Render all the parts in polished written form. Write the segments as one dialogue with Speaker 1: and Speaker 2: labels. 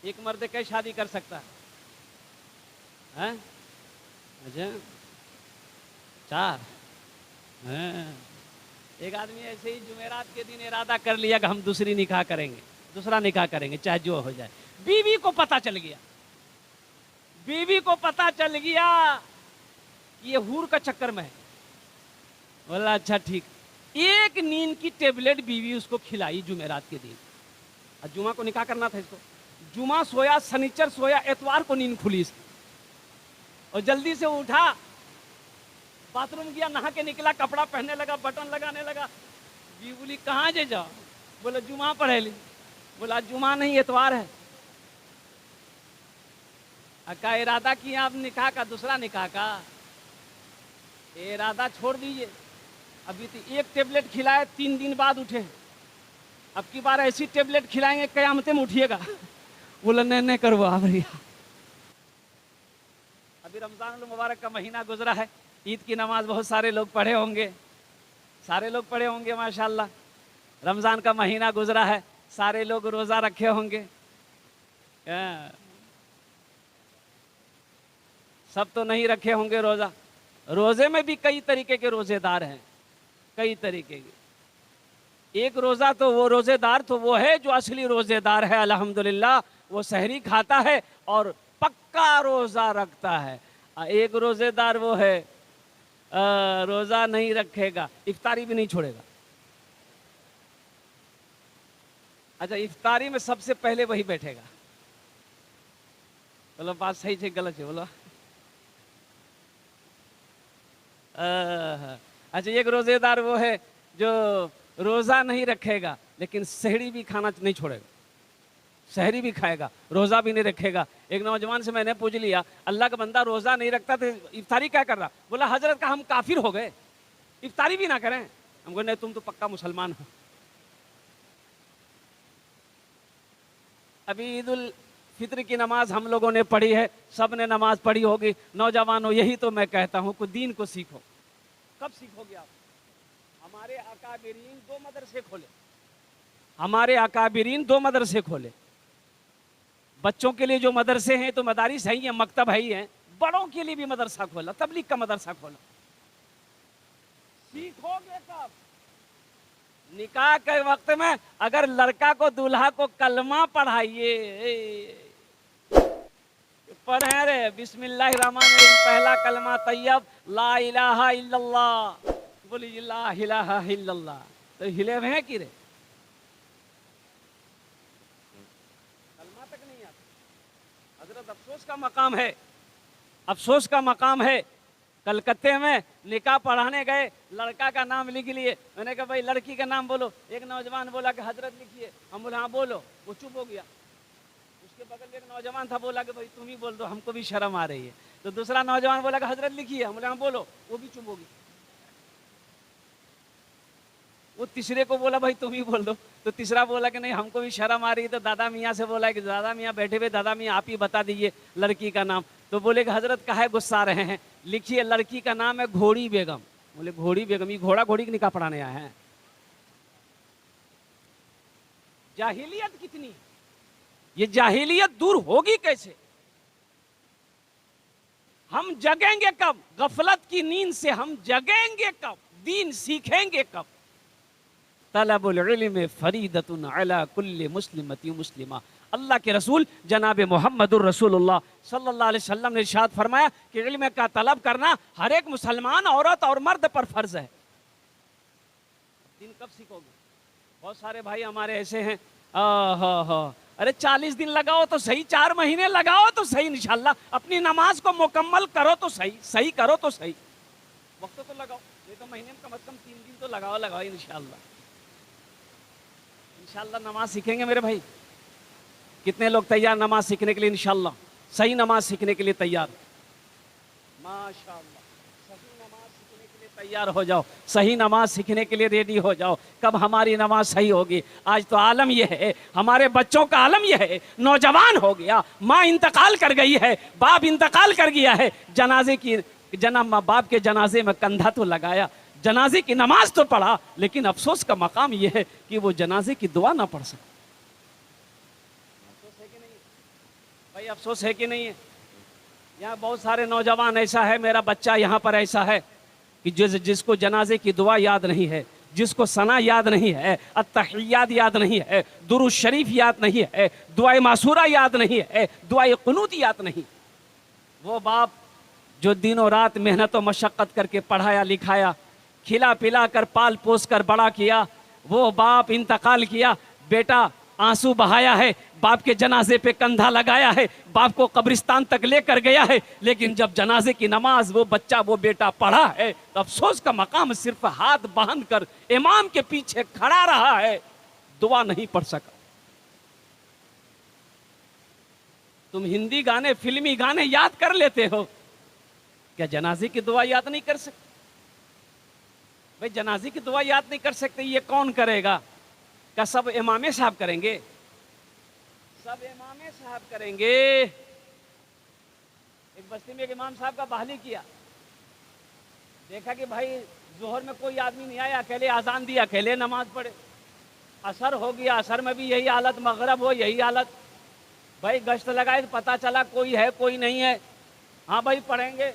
Speaker 1: एक मर्द कैसे शादी कर सकता है? अच्छा, 4 हैं। एक आदमी ऐसे ही जुमेरात के दिन इरादा कर लिया कि हम दूसरी निकाह करेंगे, दूसरा निकाह करेंगे चाहे जो हो जाए। बीवी को पता चल गया, बीवी को पता चल गया कि ये हूर का चक्कर में है। बोला अच्छा ठीक। एक नींद की टेबलेट बीवी उसको खिलाई जुमेरात के दिन, और जुमा को निकाह करना था इसको। जुमा सोया, शनिचर सोया, एतवार को नींद खुली इसकी, और जल्दी से उठा, बाथरूम गया, नहा के निकला, कपड़ा पहनने लगा, बटन लगाने लगा। बीवी बोली कहाँ जे जाओ? बोला जुमा पढ़े ली। बोला जुमा नहीं, एतवार है। का इरादा किया आप निकाह का, दूसरा निकाह का इरादा छोड़ दीजिए। अभी तो एक टेबलेट खिलाए, 3 दिन बाद उठे। अब की बार ऐसी टेबलेट खिलाएंगे कयामते में उठिएगा। बोला नहीं करो आप भैया। अभी रमजान मुबारक का महीना गुजरा है, ईद की नमाज बहुत सारे लोग पढ़े होंगे, सारे लोग पढ़े होंगे माशाल्लाह। रमजान का महीना गुजरा है, सारे लोग रोजा रखे होंगे। सब तो नहीं रखे होंगे रोजा। रोजे में भी कई तरीके के रोजेदार हैं, कई तरीके के। एक रोजा तो वो रोजेदार तो वो है जो असली रोजेदार है, अल्हम्दुलिल्लाह, वो सहरी खाता है और पक्का रोजा रखता है। एक रोजेदार वो है रोजा नहीं रखेगा, इफ्तारी भी नहीं छोड़ेगा। अच्छा, इफ्तारी में सबसे पहले वही बैठेगा। बोलो बात सही है गलत है? बोलो। अच्छा, एक रोजेदार वो है जो रोजा नहीं रखेगा लेकिन सहरी भी खाना नहीं छोड़ेगा, सहरी भी खाएगा, रोजा भी नहीं रखेगा। एक नौजवान से मैंने पूछ लिया, अल्लाह का बंदा रोजा नहीं रखता तो इफ्तारी क्या कर रहा? बोला हजरत का हम काफिर हो गए, इफ्तारी भी ना करें। हमको नहीं, तुम तो पक्का मुसलमान हो। अभी ईद उल फित्र की नमाज हम लोगों ने पढ़ी है, सब ने नमाज पढ़ी होगी। नौजवानों, यही तो मैं कहता हूँ कि दीन को सीखो। कब सीखोगे आप? हमारे अकाबिरीन 2 मदरसे खोले, हमारे अकाबिरीन 2 मदरसे खोले। बच्चों के लिए जो मदरसे हैं तो मदारिस है ही हैं, मकतब है ही हैं। बड़ों के लिए भी मदरसा खोला, तबलीग का मदरसा खोला। सीखोगे कब? निकाह के वक्त में अगर लड़का को दूल्हा को कलमा पढ़ाइए, पढ़े रे बिस्मिल्लाहिर्रहमानिर्रहीम, पहला कलमा तैयब ला इलाहा इल्लल्लाह, बोली ला इलाहा इल्लल्लाह, तो हिले हुए हैं कि रे? कलमा तक नहीं आता। हजरत अफसोस का मकाम है, अफसोस का मकाम है। कलकत्ते में निकाह पढ़ाने गए, लड़का का नाम लिख लिए। मैंने कहा भाई लड़की का नाम बोलो। एक नौजवान बोला कि हजरत लिखिए। हम बोले हाँ बोलो। वो चुप हो गया। उसके बगल में एक नौजवान था, बोला कि भाई तुम ही बोल दो, हमको भी शर्म आ रही है। तो दूसरा नौजवान बोला कि हजरत लिखिए। हम बोले हाँ बोलो। वो भी चुप हो गई। वो तीसरे को बोला भाई तुम ही बोल दो। तो तीसरा बोला कि नहीं हमको भी शर्म आ रही है। तो दादा मियाँ से बोला कि दादा मियाँ बैठे हुए, दादा मियाँ आप ही बता दीजिए लड़की का नाम। तो बोले कि हजरत काहे गुस्सा रहे हैं, लिखिए लड़की का नाम है घोड़ी बेगम। बोले घोड़ी बेगम? ये घोड़ा घोड़ी की निकाह पढ़ाने आए हैं? जाहिलियत कितनी, ये जाहिलियत दूर होगी कैसे? हम जगेंगे कब? गफलत की नींद से हम जगेंगे कब? दीन सीखेंगे कब? तलबुल इल्म फरीदतुन अला कुल्ली मुस्लिमति मुस्लिमा। अल्लाह के रसूल जनाब मोहम्मदुर रसूलुल्लाह सल्लल्लाहु अलैहि वसल्लम ने इरशाद फरमाया कि इल्म का तलब करना हर एक मुसलमान औरत और मर्द पर फर्ज है। दिन कब सीखोगे? बहुत सारे भाई हमारे ऐसे हैं, अरे 40 दिन लगाओ तो सही, 4 महीने लगाओ तो सही, इंशाल्लाह अपनी नमाज को मुकम्मल करो तो सही, सही करो तो सही। वक्त तो लगाओ, ये तो महीने में कम से कम 3 दिन तो लगाओ लगाओ इंशाल्लाह। इंशाल्लाह नमाज सीखेंगे मेरे भाई। कितने लोग तैयार नमाज सीखने के लिए? इंशाल्लाह सही नमाज सीखने के लिए तैयार? माशाल्लाह, सही नमाज सीखने के लिए तैयार हो जाओ, सही नमाज सीखने के लिए रेडी हो जाओ। कब हमारी नमाज सही होगी? आज तो आलम यह है, हमारे बच्चों का आलम यह है, नौजवान हो गया, माँ इंतकाल कर गई है, बाप इंतकाल कर गया है, जनाजे की माँ बाप के जनाजे में कंधा तो लगाया, जनाजे की नमाज तो पढ़ा, लेकिन अफसोस का मकाम यह है कि वो जनाजे की दुआ ना पढ़ सके। भाई अफसोस है कि नहीं है? यहाँ बहुत सारे नौजवान, ऐसा है मेरा बच्चा यहाँ पर ऐसा है कि जिसको जनाजे की दुआ याद नहीं है, जिसको सना याद नहीं है, अत्तहियात याद नहीं है, दुरूद शरीफ याद नहीं है, दुआए मासूरा याद नहीं है, दुआए कुनूत याद नहीं। वो बाप जो दिनों रात मेहनत और मशक्क़त करके पढ़ाया लिखाया, खिला पिला कर पाल पोस कर बड़ा किया, वो बाप इंतकाल किया, बेटा आंसू बहाया है, बाप के जनाजे पे कंधा लगाया है, बाप को कब्रिस्तान तक लेकर गया है, लेकिन जब जनाजे की नमाज वो बच्चा वो बेटा पढ़ा है तो अफसोस का मकाम सिर्फ हाथ बांध कर इमाम के पीछे खड़ा रहा है, दुआ नहीं पढ़ सका। तुम हिंदी गाने फिल्मी गाने याद कर लेते हो, क्या जनाजे की दुआ याद नहीं कर सकते? भाई जनाजे की दुआ याद नहीं कर सकते, ये कौन करेगा? क्या सब इमामे साहब करेंगे? सब इमामे साहब करेंगे। एक बस्ती में एक इमाम साहब का बहाली किया, देखा कि भाई जोहर में कोई आदमी नहीं आया, अकेले आजान दिया, अकेले नमाज पढ़े। असर हो गया, असर में भी यही हालत, मगरब हो यही हालत। भाई गश्त लगाए तो पता चला कोई है कोई नहीं है। हाँ भाई पढ़ेंगे।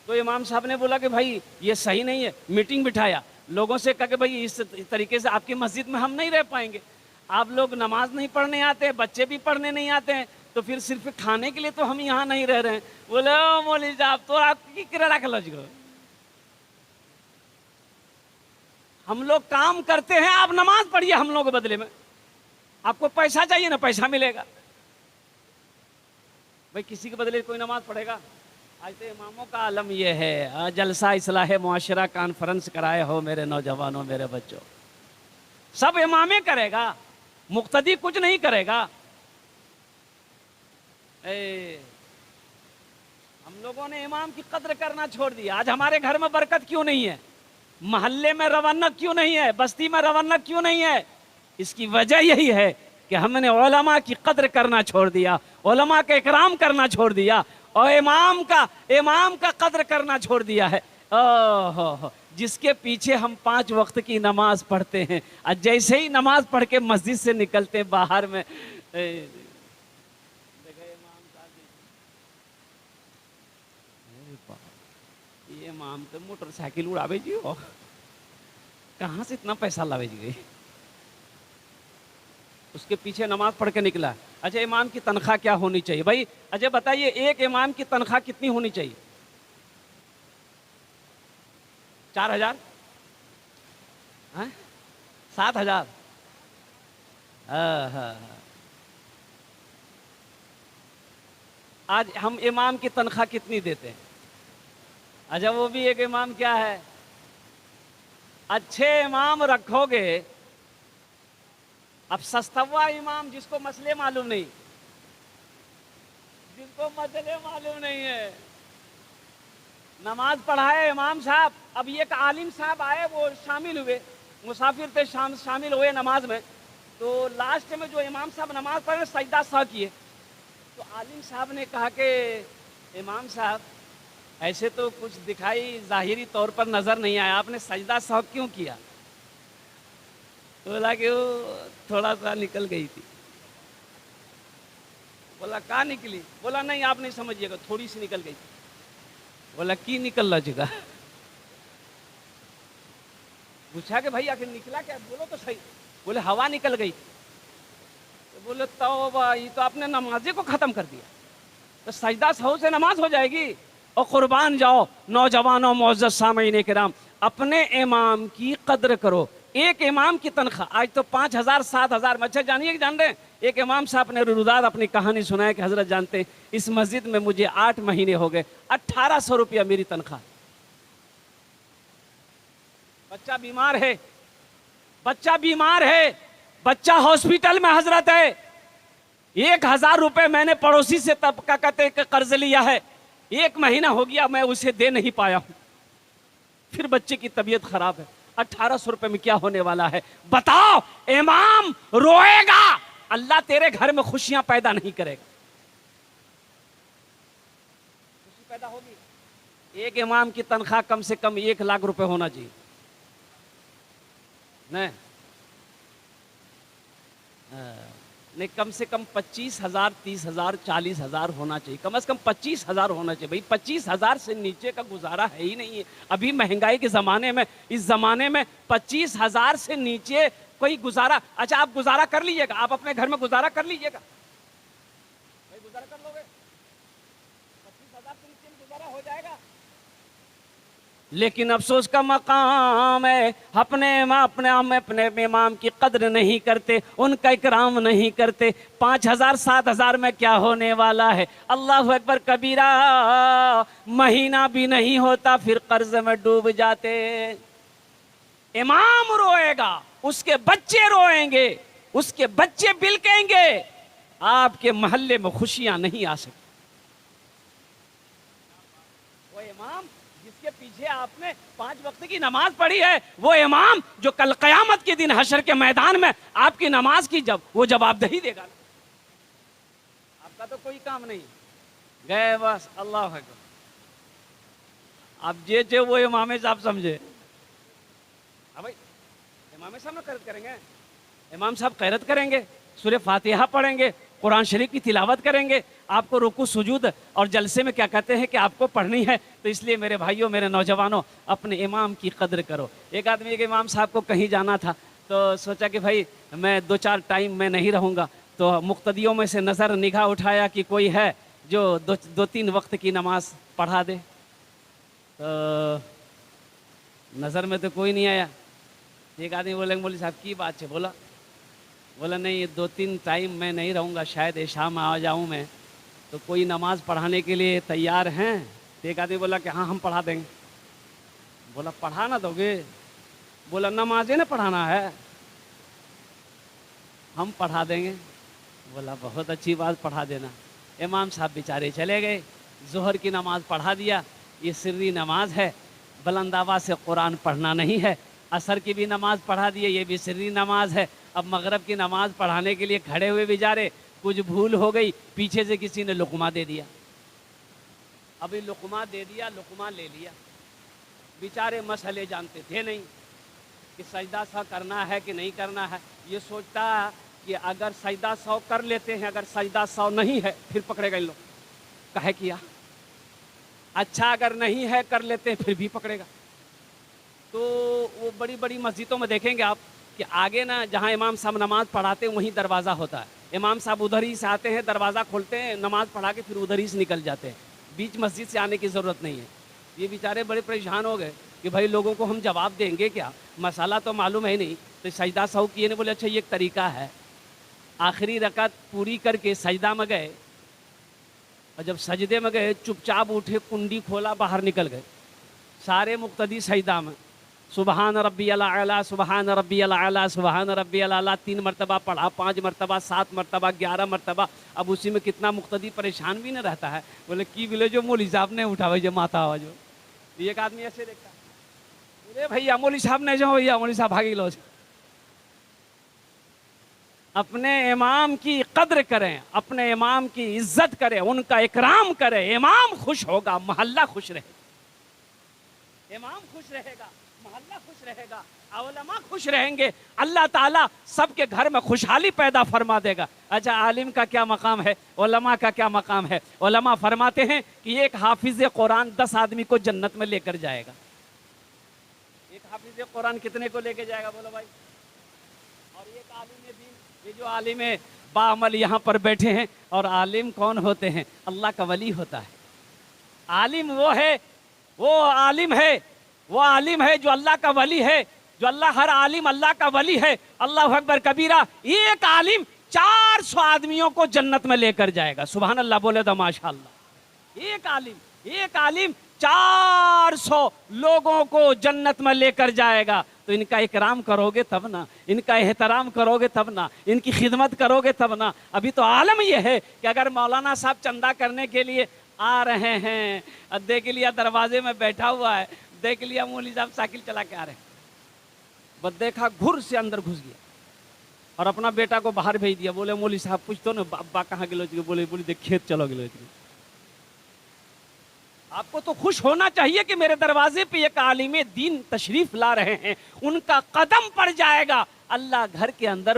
Speaker 1: तो इमाम साहब ने बोला कि भाई ये सही नहीं है, मीटिंग बिठाया, लोगों से कहा कि भाई इस तरीके से आपकी मस्जिद में हम नहीं रह पाएंगे, आप लोग नमाज नहीं पढ़ने आते हैं, बच्चे भी पढ़ने नहीं आते हैं, तो फिर सिर्फ खाने के लिए तो हम यहाँ नहीं रह रहे हैं। बोले ओ मौलवी साहब तो आपकी किराया का लॉजिक, हम लोग काम करते हैं, आप नमाज पढ़िए हम लोग के बदले में, आपको पैसा चाहिए ना, पैसा मिलेगा। भाई किसी के बदले कोई नमाज पढ़ेगा? आज तो इमामों का आलम यह है, जलसा इस्लाह मुआशरा कॉन्फ्रेंस कराए हो मेरे नौजवानों, मेरे बच्चों, सब इमामे करेगा, मुक्तदी कुछ नहीं करेगा। हम लोगों ने इमाम की कद्र करना छोड़ दिया। आज हमारे घर में बरकत क्यों नहीं है, मोहल्ले में रवन्नक क्यों नहीं है, बस्ती में रवन्नक क्यों नहीं है? इसकी वजह यही है कि हमने उलमा की कद्र करना छोड़ दिया, उलमा का इकराम करना छोड़ दिया, और इमाम का कद्र करना छोड़ दिया है। ओहो, जिसके पीछे हम 5 वक्त की नमाज पढ़ते हैं, और जैसे ही नमाज पढ़ के मस्जिद से निकलते बाहर में ये इमाम तो मोटरसाइकिल उड़ावे जी हो, कहाँ से इतना पैसा लावे जी गई? उसके पीछे नमाज पढ़ के निकला। अच्छा इमाम की तनख्वाह क्या होनी चाहिए भाई? अच्छा बताइए, एक इमाम की तनख्वाह कितनी होनी चाहिए? 4,000? 7,000? आज हम इमाम की तनख्वाह कितनी देते हैं? अच्छा वो भी एक इमाम क्या है, अच्छे इमाम रखोगे, अब सस्तवा इमाम जिसको मसले मालूम नहीं, जिनको मसले मालूम नहीं है, नमाज पढ़ाए इमाम साहब, अब एक आलिम साहब आए, वो शामिल हुए, मुसाफिर थे, शामिल हुए नमाज में, तो लास्ट में जो इमाम साहब नमाज पढ़े सजदा सह किए, तो आलिम साहब ने कहा कि इमाम साहब ऐसे तो कुछ दिखाई जाहिरी तौर पर नजर नहीं आया, आपने सजदा सह क्यों किया? तो बोला कि वो थोड़ा सा निकल गई थी। बोला कहाँ निकली? बोला नहीं आप नहीं समझिएगा, थोड़ी सी निकल गई थी। बोला की निकल लगा? पूछा कि भाई आखिर निकला क्या, बोलो तो सही। बोले हवा निकल गई। तो बोले तो ये तो आपने नमाजे को खत्म कर दिया, तो सजदा सहू से नमाज हो जाएगी। और कुर्बान जाओ नौजवानों मुअज़्ज़ज़ सामीन किराम, अपने इमाम की कद्र करो। एक इमाम की तनख्वाह आज तो 5,000 7,000 में। अच्छा जानिए कि जान रहे हैं, एक इमाम साहब ने रुदाद अपनी कहानी सुनाया कि हजरत जानते हैं इस मस्जिद में मुझे 8 महीने हो गए, 1,800 रुपया मेरी तनख्वाह। बच्चा बीमार है, बच्चा बीमार है, बच्चा हॉस्पिटल में हजरत है, 1,000 रुपए मैंने पड़ोसी से तब का कहते कर्ज लिया है, 1 महीना हो गया मैं उसे दे नहीं पाया हूं, फिर बच्चे की तबीयत खराब है, 1,800 रुपए में क्या होने वाला है? बताओ, इमाम रोएगा, अल्लाह तेरे घर में खुशियां पैदा नहीं करेगा। खुशी पैदा होगी? एक इमाम की तनख्वाह कम से कम 1 लाख रुपए होना चाहिए। नहीं नहीं, कम से कम 25,000, 30,000, 40,000 होना चाहिए, कम से कम 25,000 होना चाहिए भाई। 25,000 से नीचे का गुजारा है ही नहीं है अभी महंगाई के ज़माने में। इस ज़माने में 25,000 से नीचे कोई गुजारा। अच्छा, आप गुजारा कर लीजिएगा, आप अपने घर में गुजारा कर लीजिएगा भाई, गुजारा कर लोगे? 25,000 से नीचे में गुजारा हो जाएगा? लेकिन अफसोस का मकाम है, अपने इमाम की कद्र नहीं करते, उनका इकराम नहीं करते। 5,000, 7,000 में क्या होने वाला है? अल्लाह अकबर कबीरा। महीना भी नहीं होता फिर कर्ज में डूब जाते। इमाम रोएगा, उसके बच्चे रोएंगे, उसके बच्चे बिलकेंगे, आपके मोहल्ले में खुशियां नहीं आ सकती। वो इमाम जिसके पीछे आपने 5 वक्त की नमाज पढ़ी है, वो इमाम जो कल कयामत के दिन हशर के मैदान में आपकी नमाज की वो जवाबदेही देगा। आपका तो कोई काम नहीं, गए बस अल्लाह अकबर। अब जे वो इमाम साहब समझे। हाँ भाई, इमाम साहब ना खैरत करेंगे, इमाम साहब खैरत करेंगे, सूरह फातिहा पढ़ेंगे, कुरान शरीफ की तिलावत करेंगे। आपको रुकू सुजूद और जलसे में क्या कहते हैं कि आपको पढ़नी है। तो इसलिए मेरे भाइयों, मेरे नौजवानों, अपने इमाम की कद्र करो। एक आदमी एक इमाम साहब को कहीं जाना था, तो सोचा कि भाई मैं 2-4 टाइम में नहीं रहूँगा, तो मुक्तदियों में से नज़र निगाह उठाया कि कोई है जो 2-3 वक्त की नमाज पढ़ा दे। तो नज़र में तो कोई नहीं आया। एक आदमी बोले, मौलवी साहब की बात है? बोला नहीं, ये 2-3 टाइम मैं नहीं रहूँगा, शायद शाम में आ जाऊँ मैं, तो कोई नमाज पढ़ाने के लिए तैयार हैं? तो एक आदमी बोला कि हाँ हम पढ़ा देंगे। बोला पढ़ा ना दोगे? बोला नमाज ना पढ़ाना है, हम पढ़ा देंगे। बोला बहुत अच्छी बात, पढ़ा देना। इमाम साहब बेचारे चले गए, जोहर की नमाज पढ़ा दिया। ये सिर्री नमाज है, बुलंद आवाज़ से कुरान पढ़ना नहीं है। असर की भी नमाज पढ़ा दिए, ये भी सिर्री नमाज है। अब मगरब की नमाज पढ़ाने के लिए खड़े हुए बेचारे, कुछ भूल हो गई, पीछे से किसी ने लुकमा दे दिया। अभी लुकमा दे दिया, लुकमा ले लिया। बेचारे मसले जानते थे नहीं कि सजदा सा करना है कि नहीं करना है। ये सोचता कि अगर सजदा 100 कर लेते हैं, अगर सजदा 100 नहीं है फिर पकड़ेगा इन लोग, कहे किया। अच्छा अगर नहीं है कर लेते हैं फिर भी पकड़ेगा। तो वो बड़ी बड़ी मस्जिदों में देखेंगे आप कि आगे ना जहाँ इमाम साहब नमाज पढ़ाते हैं वहीं दरवाज़ा होता है। इमाम साहब उधर ही से आते हैं, दरवाज़ा खोलते हैं, नमाज पढ़ा के फिर उधर ही से निकल जाते हैं, बीच मस्जिद से आने की ज़रूरत नहीं है। ये बेचारे बड़े परेशान हो गए कि भाई लोगों को हम जवाब देंगे क्या, मसाला तो मालूम है नहीं। तो सजदा सहू किए ने बोले अच्छा ये एक तरीका है। आखिरी रकात पूरी करके सजदा में गए, और जब सजदे में गए चुपचाप उठे, कुंडी खोला, बाहर निकल गए। सारे मुक्तदी सजदा में सुबहान रब्बियल आला, सुबहान रब्बियल आला, सुबहान रब्बियल आला 3 मरतबा पढ़ा, 5 मरतबा, 7 मरतबा, 11 मरतबा। अब उसी में कितना मुक्तदी परेशान भी न रहता है। बोले की बोले जो मौलवी साहब ने उठा भाई जो माता आवाज हो। एक आदमी ऐसे देखता, बोले भैया मौलवी साहब ने जो भैया मौलवी साहब भागी लो। अपने इमाम की कद्र करें, अपने इमाम की इज्जत करें, उनका इकराम करें। इमाम खुश होगा, मोहल्ला खुश रहेगा। इमाम खुश रहेगा, मोहल्ला खुश रहेगा, उलमा खुश रहेंगे, अल्लाह ताला सबके घर में खुशहाली पैदा फरमा देगा। अच्छा, आलिम का क्या मकाम है, उलमा का क्या मकाम है? उलमा फरमाते हैं कि एक हाफिज कुरान 10 आदमी को जन्नत में लेकर जाएगा। एक हाफिज कुरान कितने को लेकर जाएगा बोलो भाई? और एक आलिम दीन, ये जो आलिम बाअमल यहाँ पर बैठे हैं, और आलिम कौन होते हैं? अल्लाह का वली होता है। आलिम वो है, वो आलिम है, वो आलिम है जो अल्लाह का वली है, जो हर आलिम अल्लाह का वली है। अल्लाह अकबर कबीरा। एक आलिम 400 आदमियों को जन्नत में लेकर जाएगा। सुभान अल्लाह बोले तो माशाअल्लाह। एक आलिम 400 लोगों को जन्नत में लेकर जाएगा। तो इनका इकराम करोगे तब ना, इनका एहतराम करोगे तब ना, इनकी खिदमत करोगे तब ना। अभी तो आलम यह है कि अगर मौलाना साहब चंदा करने के लिए आ रहे हैं, देख लिया दरवाजे में बैठा हुआ है, देख लिया मौलवी साहब साइकिल चला के आ रहे हैं, बस देखा घुर से अंदर घुस गया और अपना बेटा को बाहर भेज दिया। बोले मौलवी साहब पूछतो ना बा कहाँ गिलो? बोले देख खेत चलो गिलो। आपको तो खुश होना चाहिए कि मेरे दरवाजे पे एक आलिम दीन तशरीफ ला रहे हैं, उनका कदम पड़ जाएगा, अल्लाह घर के अंदर